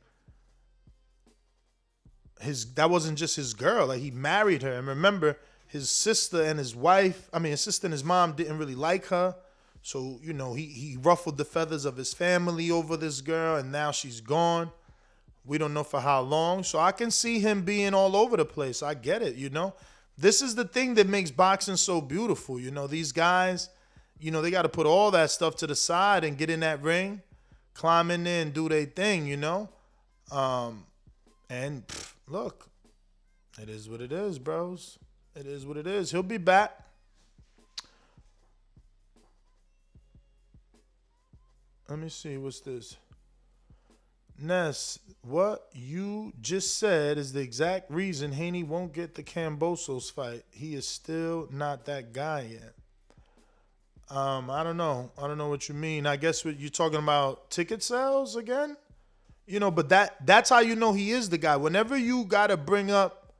that wasn't just his girl. Like, he married her. And remember, his sister and his mom didn't really like her. So, you know, he ruffled the feathers of his family over this girl, and now she's gone. We don't know for how long. So I can see him being all over the place. I get it, you know. This is the thing that makes boxing so beautiful. You know, these guys, you know, they got to put all that stuff to the side and get in that ring, climb in there and do their thing, you know. And look, it is what it is, bros. It is what it is. He'll be back. Let me see. What's this? Ness, what you just said is the exact reason Haney won't get the Cambosos fight. He is still not that guy yet. I don't know. I don't know what you mean. I guess what you're talking about, ticket sales again? You know, but that's how you know he is the guy. Whenever you got to bring up,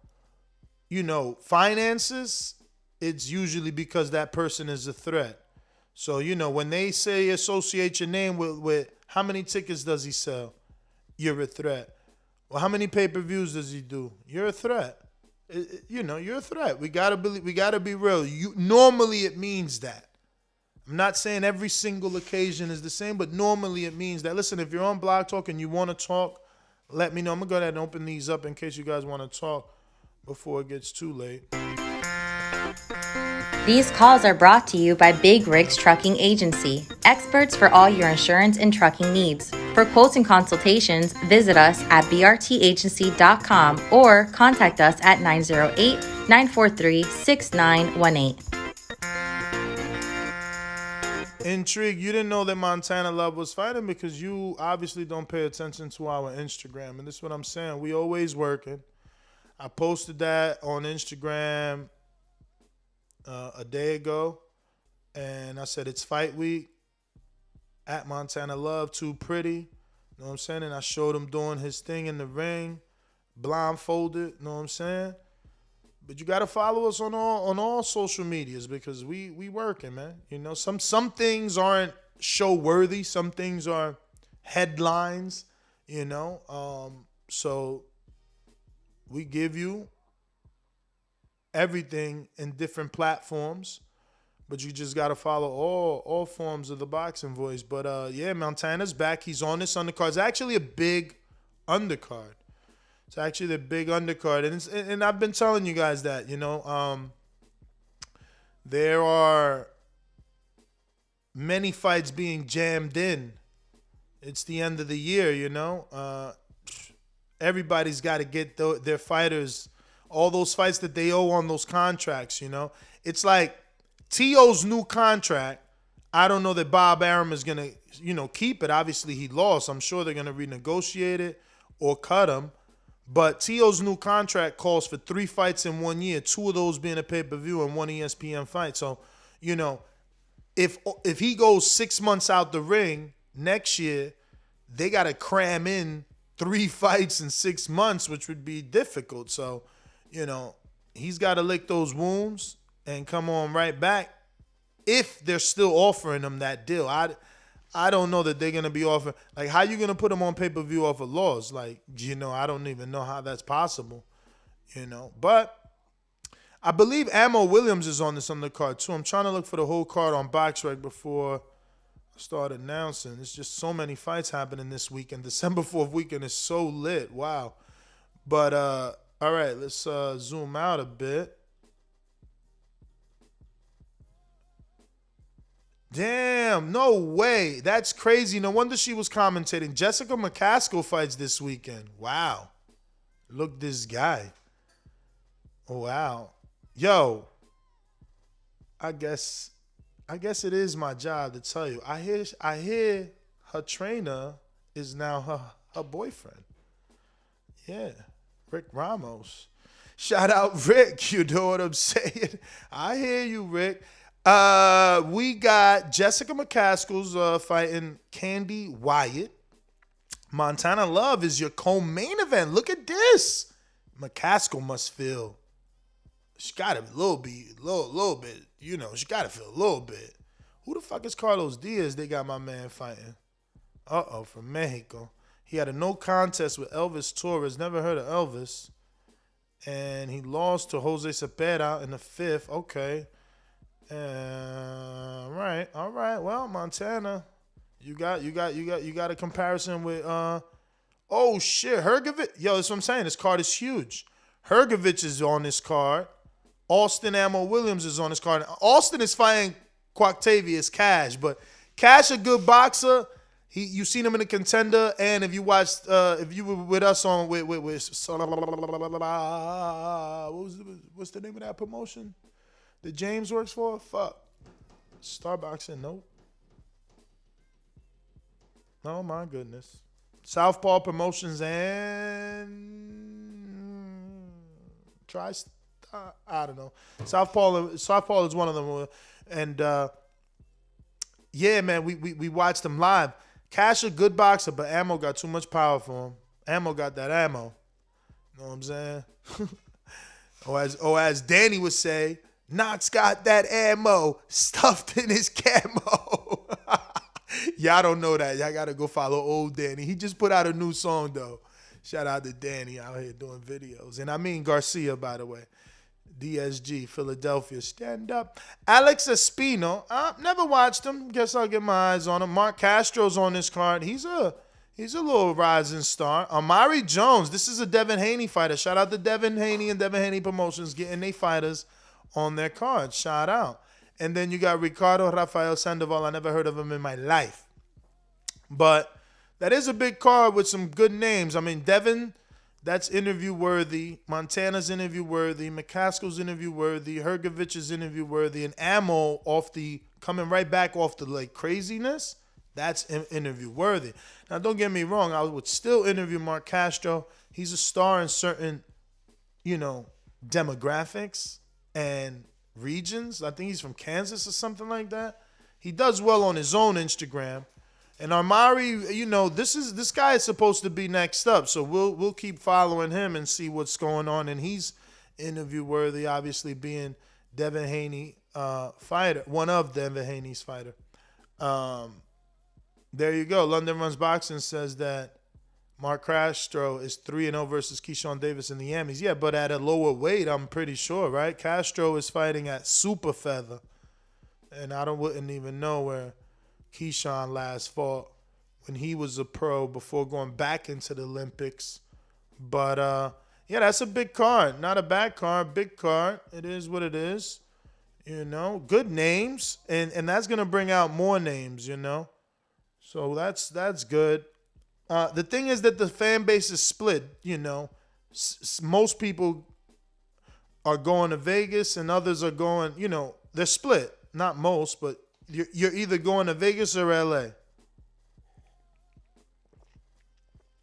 you know, finances, it's usually because that person is a threat. So, you know, when they say associate your name with how many tickets does he sell? You're a threat. Well, how many pay-per-views does he do? You're a threat. You know, you're a threat. We gotta be real. Normally it means that. I'm not saying every single occasion is the same, but normally it means that. Listen, if you're on Blog Talk and you want to talk, let me know. I'm gonna go ahead and open these up in case you guys want to talk before it gets too late. These calls are brought to you by Big Rigs Trucking Agency, experts for all your insurance and trucking needs. For quotes and consultations, visit us at brtagency.com or contact us at 908-943-6918. Intrigue, you didn't know that Montana Love was fighting because you obviously don't pay attention to our Instagram. And this is what I'm saying. We always working. I posted that on Instagram a day ago, and I said it's fight week at Montana Love, too pretty. You know what I'm saying? And I showed him doing his thing in the ring, blindfolded. You know what I'm saying? But you gotta follow us on all social medias because we working, man. You know, some things aren't show worthy, some things are headlines. You know, so we give you everything in different platforms, but you just gotta follow all forms of the boxing voice. But yeah, Montana's back. He's on this undercard. It's actually a big undercard. It's actually the big undercard, and I've been telling you guys that, you know, there are many fights being jammed in. It's the end of the year, you know. Everybody's got to get their fighters, all those fights that they owe on those contracts, you know. It's like T.O.'s new contract. I don't know that Bob Arum is going to, you know, keep it. Obviously, he lost. I'm sure they're going to renegotiate it or cut him. But T.O.'s new contract calls for 3 fights in 1 year, 2 of those being a pay-per-view and 1 ESPN fight. So, you know, if he goes 6 months out the ring next year, they got to cram in 3 fights in 6 months, which would be difficult. So, you know, he's got to lick those wounds and come on right back if they're still offering him that deal. I don't know that they're going to be offering. Like, how you going to put him on pay-per-view off of loss? Like, you know, I don't even know how that's possible, you know. But I believe Ammo Williams is on this undercard, too. I'm trying to look for the whole card on BoxRec before I start announcing. There's just so many fights happening this weekend. December 4th weekend is so lit. Wow. But, all right, let's zoom out a bit. Damn, no way. That's crazy. No wonder she was commentating. Jessica McCaskill fights this weekend. Wow. Look this guy. Oh, wow. Yo, I guess it is my job to tell you. I hear her trainer is now her boyfriend. Yeah, Rick Ramos. Shout out Rick, you know what I'm saying? I hear you, Rick. We got Jessica McCaskill's fighting Candy Wyatt. Montana Love is your co-main event. Look at this. McCaskill must feel. She got a little bit. You know, she got to feel a little bit. Who the fuck is Carlos Diaz? They got my man fighting. From Mexico. He had a no contest with Elvis Torres. Never heard of Elvis. And he lost to Jose Cepeda in the 5th. Okay. All right. Well, Montana, you got a comparison with oh shit, Hergovich. Yo, that's what I'm saying. This card is huge. Hergovich is on this card. Austin Ammo Williams is on this card. Austin is fighting Quoctavious Cash, but Cash a good boxer. You seen him in the Contender, and if you watched, if you were with us on with what's the name of that promotion that James works for? Fuck. Starboxing, nope. Oh my goodness. Southpaw Promotions and I don't know. Southpaw is one of them, and yeah, man, we watched them live. Cash a good boxer, but Ammo got too much power for him. Ammo got that ammo. You know what I'm saying? or as Danny would say, Knox got that ammo stuffed in his camo. Y'all don't know that. Y'all got to go follow old Danny. He just put out a new song, though. Shout out to Danny out here doing videos. And I mean Garcia, by the way. DSG, Philadelphia, stand up. Alex Espino, never watched him. Guess I'll get my eyes on him. Mark Castro's on this card. He's a little rising star. Amari Jones, this is a Devin Haney fighter. Shout out to Devin Haney and Devin Haney Promotions getting their fighters on their card. Shout out. And then you got Ricardo Rafael Sandoval. I never heard of him in my life. But that is a big card with some good names. I mean, Devin, that's interview worthy. Montana's interview worthy. McCaskill's interview worthy. Hergovich is interview worthy. And Ammo coming right back off the like craziness, that's interview worthy. Now, don't get me wrong. I would still interview Mark Castro. He's a star in certain, demographics and regions. I think he's from Kansas or something like that. He does well on his own Instagram. And Amari, this guy is supposed to be next up, so we'll keep following him and see what's going on. And he's interview worthy, obviously being Devin Haney fighter, one of Devin Haney's fighter. There you go. London Runs Boxing says that Mark Castro is 3-0 versus Keyshawn Davis in the Emmys. Yeah, but at a lower weight, I'm pretty sure, right? Castro is fighting at super feather, and I wouldn't even know where Keyshawn last fought when he was a pro before going back into the Olympics. But, that's a big card. Not a bad card, big card. It is what it is. Good names. And that's going to bring out more names, So that's good. The thing is that the fan base is split, Most people are going to Vegas and others are going, they're split. Not most, but you're either going to Vegas or LA.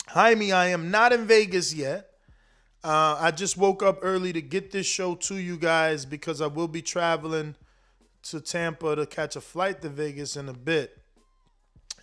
Jaime, I am not in Vegas yet. I just woke up early to get this show to you guys because I will be traveling to Tampa to catch a flight to Vegas in a bit.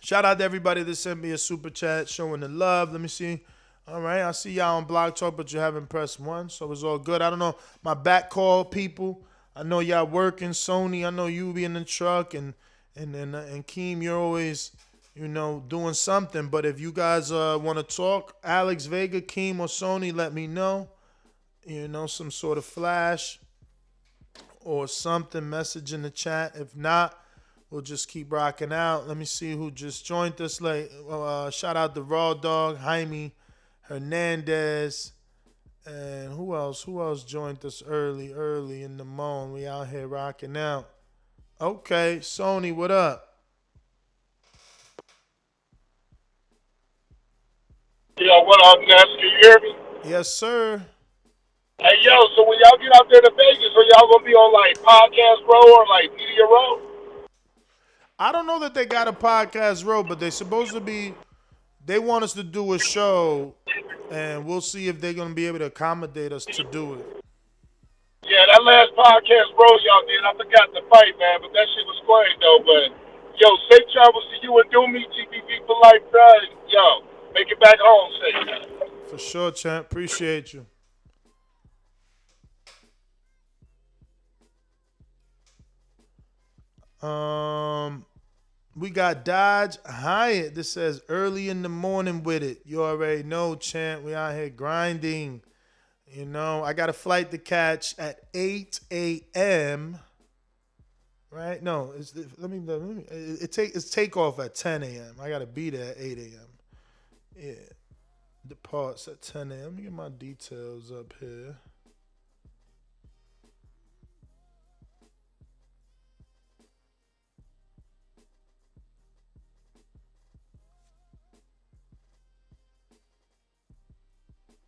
Shout out to everybody that sent me a super chat showing the love. Let me see. All right, I see y'all on Blog Talk, but you haven't pressed one, so it's all good. I don't know, my back call people. I know y'all working, Sony. I know you be in the truck, and Keem, you're always, doing something. But if you guys want to talk, Alex Vega, Keem, or Sony, let me know. Some sort of flash or something, message in the chat. If not, we'll just keep rocking out. Let me see who just joined us. Shout out to Raw Dog, Jaime Hernandez. And who else? Who else joined us early in the morning? We out here rocking out. Okay, Sony, what up? Yo, what up, Ness? Can you hear me? Yes, sir. Hey, yo, so when y'all get out there to Vegas, are y'all going to be on, like, Podcast Row or, like, Media Row? I don't know that they got a Podcast Row, but they're supposed to be. They want us to do a show, and we'll see if they're going to be able to accommodate us to do it. Yeah, that last Podcast Row y'all did, I forgot the fight, man, but that shit was great, though. But, yo, safe travels to you and Doomy, GPP for life, bro. Yo, make it back home safe, man. For sure, champ. Appreciate you. We got Dodge Hyatt. This says early in the morning with it. You already know, champ. We out here grinding. I got a flight to catch at 8 a.m. Right? No, it's takeoff at 10 a.m. I gotta be there at 8 a.m. Yeah. Departs at 10 a.m. Let me get my details up here.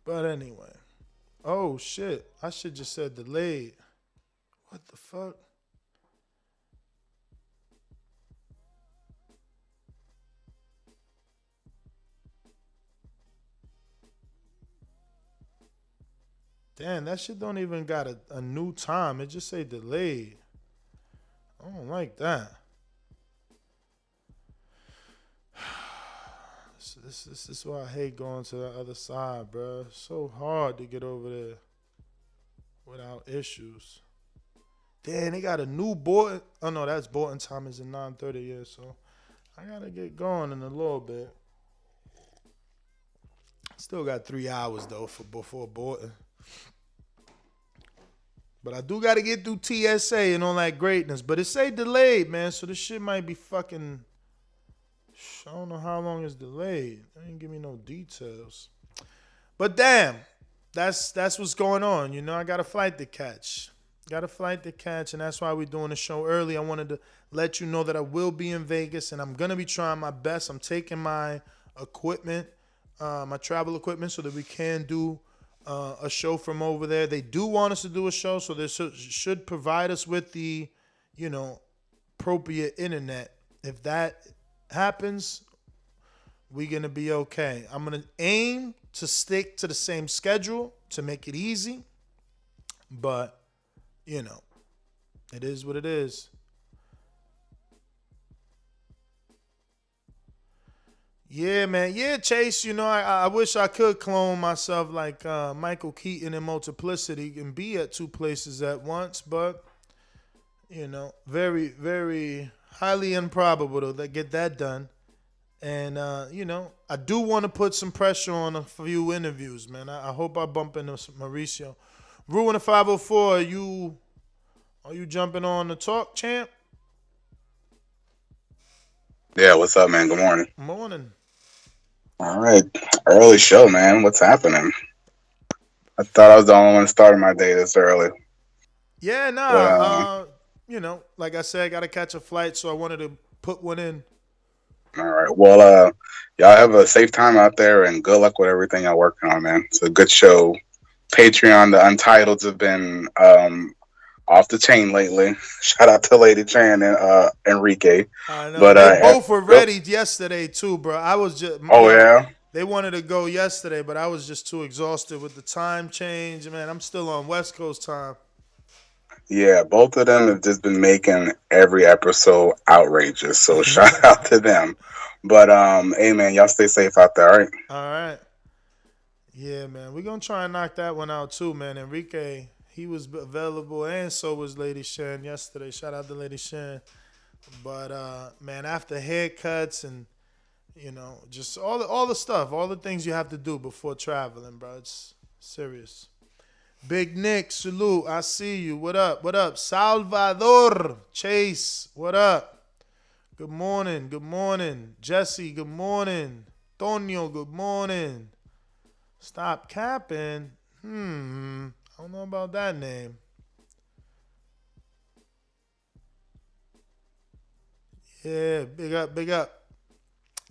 But anyway. Oh, shit. I should just said delayed. What the fuck? Damn, that shit don't even got a new time. It just say delayed. I don't like that. This is why I hate going to the other side, bro. It's so hard to get over there without issues. Damn, they got a new Borton. Oh, no, that's Borton time is at 9:30, yeah, so I got to get going in a little bit. Still got 3 hours, though, before Borton. But I do got to get through TSA and all that greatness. But it say delayed, man, so this shit might be fucking... I don't know how long it's delayed. They didn't give me no details. But damn, that's what's going on. You know, I got a flight to catch. And that's why we're doing the show early. I wanted to let you know that I will be in Vegas, and I'm going to be trying my best. I'm taking my equipment, my travel equipment, so that we can do a show from over there. They do want us to do a show, so they should provide us with the, you know, appropriate internet. If that happens, we're going to be okay. I'm going to aim to stick to the same schedule to make it easy. But, you know, it is what it is. Yeah, man. Yeah, Chase, you know, I wish I could clone myself like Michael Keaton in Multiplicity and be at 2 places at once. But, you know, very, very highly improbable to get that done. And, you know, I do want to put some pressure on a few interviews, man. I hope I bump into Mauricio. Ruin the 504, are you jumping on the talk, champ? Yeah, what's up, man? Good morning. Morning. All right. Early show, man. What's happening? I thought I was the only one starting my day this early. Yeah, nah. You know, like I said, I got to catch a flight, so I wanted to put one in. All right. Well, y'all have a safe time out there, and good luck with everything y'all working on, man. It's a good show. Patreon, the Untitles have been off the chain lately. Shout out to Lady Chan and Enrique. I know. But they both were ready yesterday, too, bro. I was just... yeah? They wanted to go yesterday, but I was just too exhausted with the time change. Man, I'm still on West Coast time. Yeah, both of them have just been making every episode outrageous. So shout out to them. But hey man, y'all stay safe out there, all right? All right. Yeah, man. We're gonna try and knock that one out too, man. Enrique, he was available, and so was Lady Shan yesterday. Shout out to Lady Shan. But man, after haircuts and you know, just all the stuff, all the things you have to do before traveling, bro. It's serious. Big Nick, salute. I see you. What up? What up? Salvador Chase, what up? Good morning. Good morning. Jesse, good morning. Tonio, good morning. Stop capping. I don't know about that name. Yeah, big up, big up.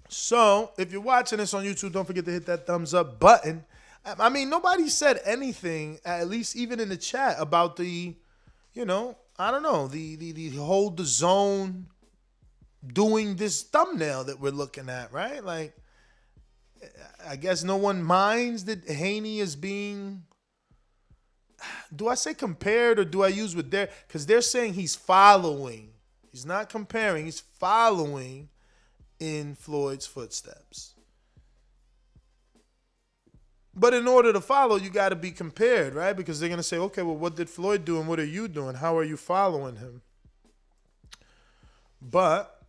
So, if you're watching this on YouTube, don't forget to hit that thumbs up button. I mean, nobody said anything, at least even in the chat, about the, you know, I don't know, the whole Dazn doing this thumbnail that we're looking at, right? Like, I guess no one minds that Haney is being, do I say compared or do I use with their, because they're saying he's following. He's not comparing, he's following in Floyd's footsteps. But in order to follow, you got to be compared, right? Because they're going to say, okay, well, what did Floyd do and what are you doing? How are you following him? But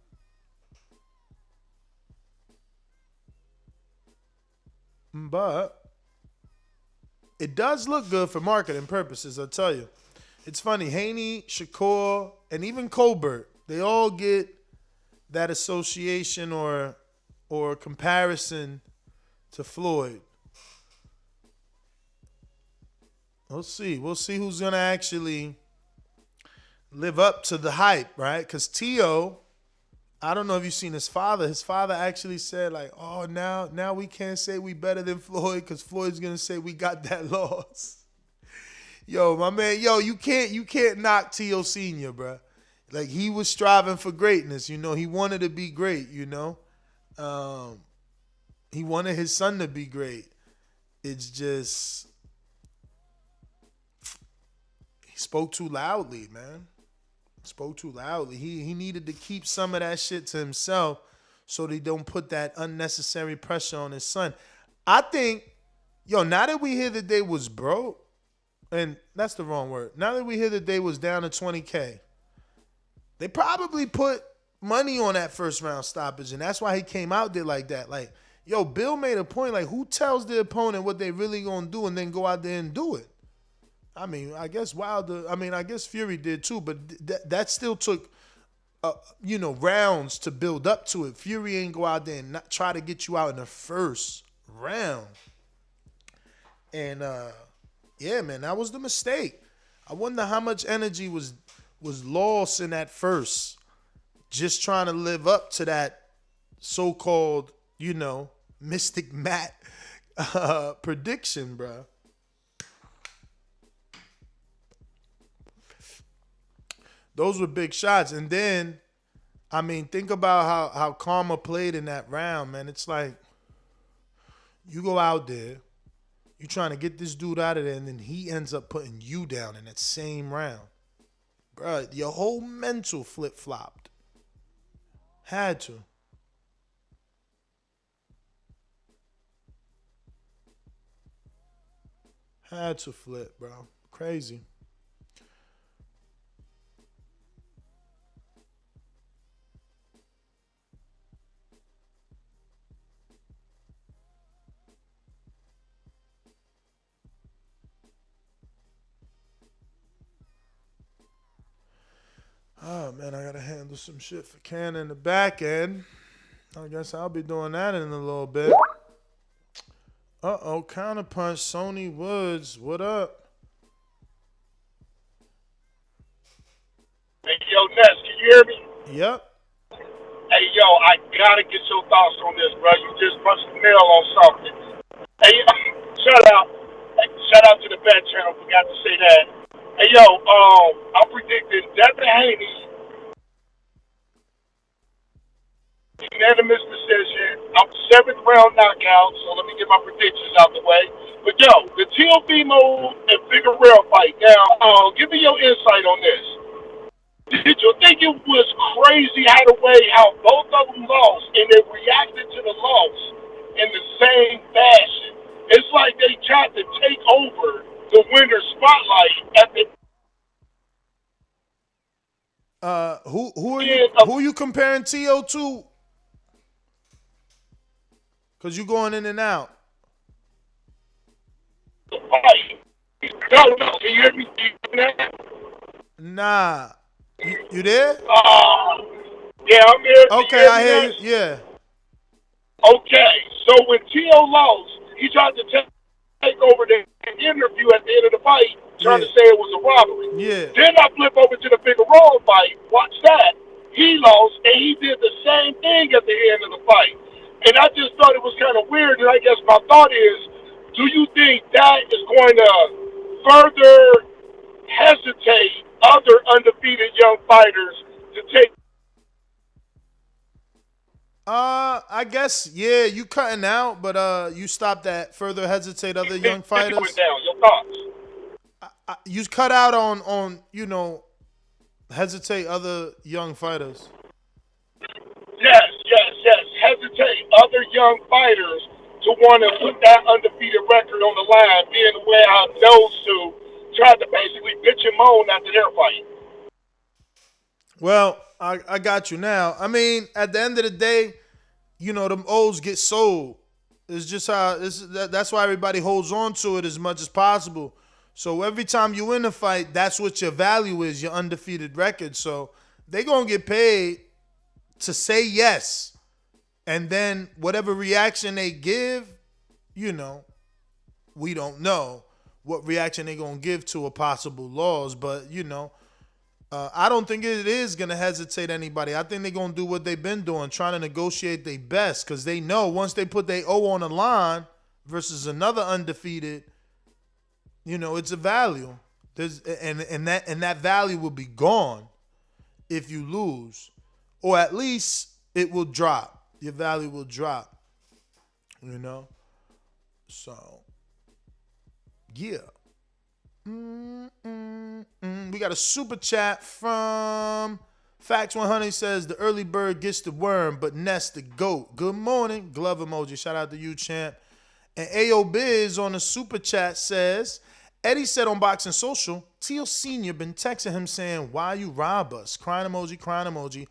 it does look good for marketing purposes, I'll tell you. It's funny, Haney, Shakur, and even Colbert, they all get that association or comparison to Floyd. We'll see. We'll see who's going to actually live up to the hype, right? Because T.O., I don't know if you've seen his father. His father actually said, like, oh, now we can't say we better than Floyd because Floyd's going to say we got that loss. Yo, my man, you can't knock T.O. Sr., bro. Like, he was striving for greatness, you know. He wanted to be great, you know. He wanted his son to be great. It's just... he spoke too loudly, man. Spoke too loudly. He needed to keep some of that shit to himself so they don't put that unnecessary pressure on his son. I think, now that we hear that they was broke, and that's the wrong word. Now that we hear that they was down to 20K, they probably put money on that first round stoppage, and that's why he came out there like that. Like, yo, Bill made a point. Like, who tells the opponent what they really gonna do and then go out there and do it? I mean, I guess Wilder. I mean, I guess Fury did too, but that still took, rounds to build up to it. Fury ain't go out there and not try to get you out in the first round. And yeah, man, that was the mistake. I wonder how much energy was lost in that first, just trying to live up to that so-called, Mystic Matt prediction, bro. Those were big shots. And then, I mean, think about how Karma played in that round, man. It's like, you go out there, you trying to get this dude out of there, and then he ends up putting you down in that same round. Bruh, your whole mental flip-flopped. Had to. Had to flip, bro. Crazy. Oh, man, I got to handle some shit for Ken in the back end. I guess I'll be doing that in a little bit. Uh-oh, counterpunch, Sony Woods. What up? Hey, yo, Ness, can you hear me? Yep. Hey, yo, I gotta get your thoughts on this, bro. You just punched the nail on something. Hey, shout out. Hey, shout out to the back channel. Forgot to say that. Hey, yo, I'm predicting Devin Haney, unanimous decision. I'm 7th round knockout, so let me get my predictions out the way. But, yo, the TLB mode and Figueroa fight. Now, give me your insight on this. Did you think it was crazy how both of them lost and they reacted to the loss in the same fashion? It's like they tried to take over the winner's spotlight at the who are you comparing T.O. to? Cause you going in and out. fight. No, can you hear me? Nah. You there? Yeah, I'm here. Okay, I hear you. Yeah. Okay, so when T.O. lost, he tried to take over the interview at the end of the fight, trying to say it was a robbery. Yeah. Then I flip over to the Figueroa fight. Watch that. He lost, and he did the same thing at the end of the fight. And I just thought it was kind of weird, and I guess my thought is, do you think that is going to further hesitate other undefeated young fighters to take? I guess, yeah, you cutting out, but you stopped that. Further hesitate other young fighters. Went down. Your thoughts? You cut out on hesitate other young fighters. Yes. Hesitate other young fighters to want to put that undefeated record on the line, being the way how those two tried to basically bitch and moan after their fight. Well, I got you now. I mean, at the end of the day, them O's get sold. It's just how that's why everybody holds on to it as much as possible. So every time you win a fight, that's what your value is, your undefeated record. So they gonna get paid to say yes. And then whatever reaction they give, we don't know what reaction they're going to give to a possible loss. But, I don't think it is going to hesitate anybody. I think they're going to do what they've been doing, trying to negotiate their best, because they know once they put their O on the line versus another undefeated, it's a value. And that value will be gone if you lose. Or at least it will drop. Your value will drop. So, yeah. We got a super chat from Facts 100. Says the early bird gets the worm, but Ness the goat. Good morning. Glove emoji. Shout out to you, champ. And AO Biz on the super chat says, Eddie said on Boxing Social, Teal Sr. been texting him saying, why you rob us? Crying emoji, crying emoji.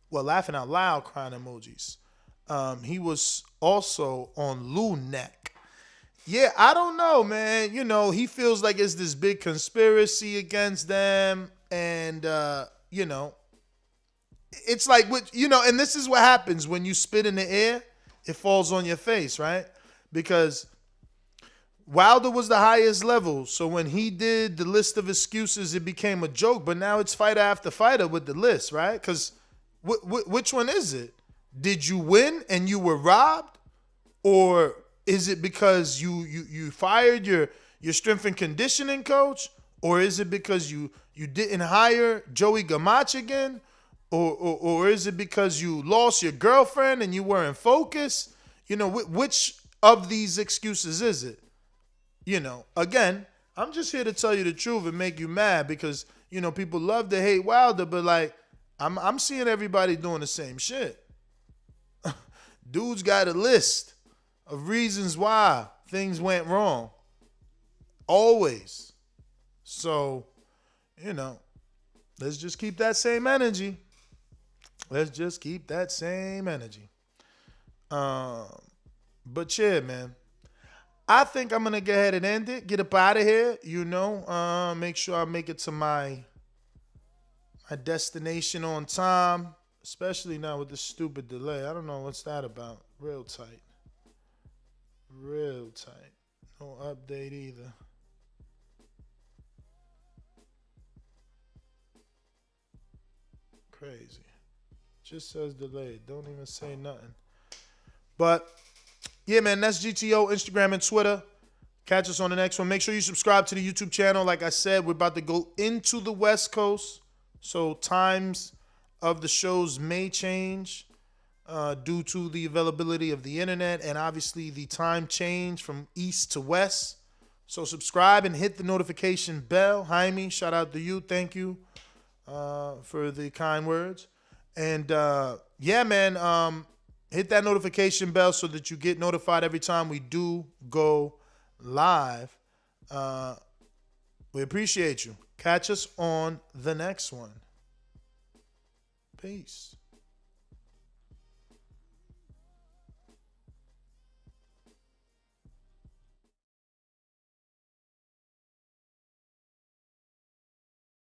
Well, laughing out loud, crying emojis. He was also on Lou neck. Yeah, I don't know, man. You know, he feels like it's this big conspiracy against them. And, you know, it's like, you know, and this is what happens when you spit in the air, it falls on your face, right? Because Wilder was the highest level. So when he did the list of excuses, it became a joke. But now it's fighter after fighter with the list, right? Because which one is it? Did you win and you were robbed? Or is it because you fired your strength and conditioning coach? Or is it because you didn't hire Joey Gamach again? Or is it because you lost your girlfriend and you weren't focused? You know, which of these excuses is it? You know, again, I'm just here to tell you the truth and make you mad because, you know, people love to hate Wilder, but like, I'm seeing everybody doing the same shit. Dude's got a list of reasons why things went wrong. Always. So, you know, let's just keep that same energy. Let's just keep that same energy. But yeah, man. I think I'm going to go ahead and end it. Get up out of here, you know. Make sure I make it to my destination on time. Especially now with this stupid delay. I don't know what's that about. Real tight. Real tight. No update either. Crazy. Just says delayed. Don't even say nothing. But yeah, man, that's GTO, Instagram, and Twitter. Catch us on the next one. Make sure you subscribe to the YouTube channel. Like I said, we're about to go into the West Coast. So times of the shows may change due to the availability of the internet and obviously the time change from east to west. So subscribe and hit the notification bell. Jaime, shout out to you. Thank you for the kind words. And yeah, man, hit that notification bell so that you get notified every time we do go live. We appreciate you. Catch us on the next one. Peace.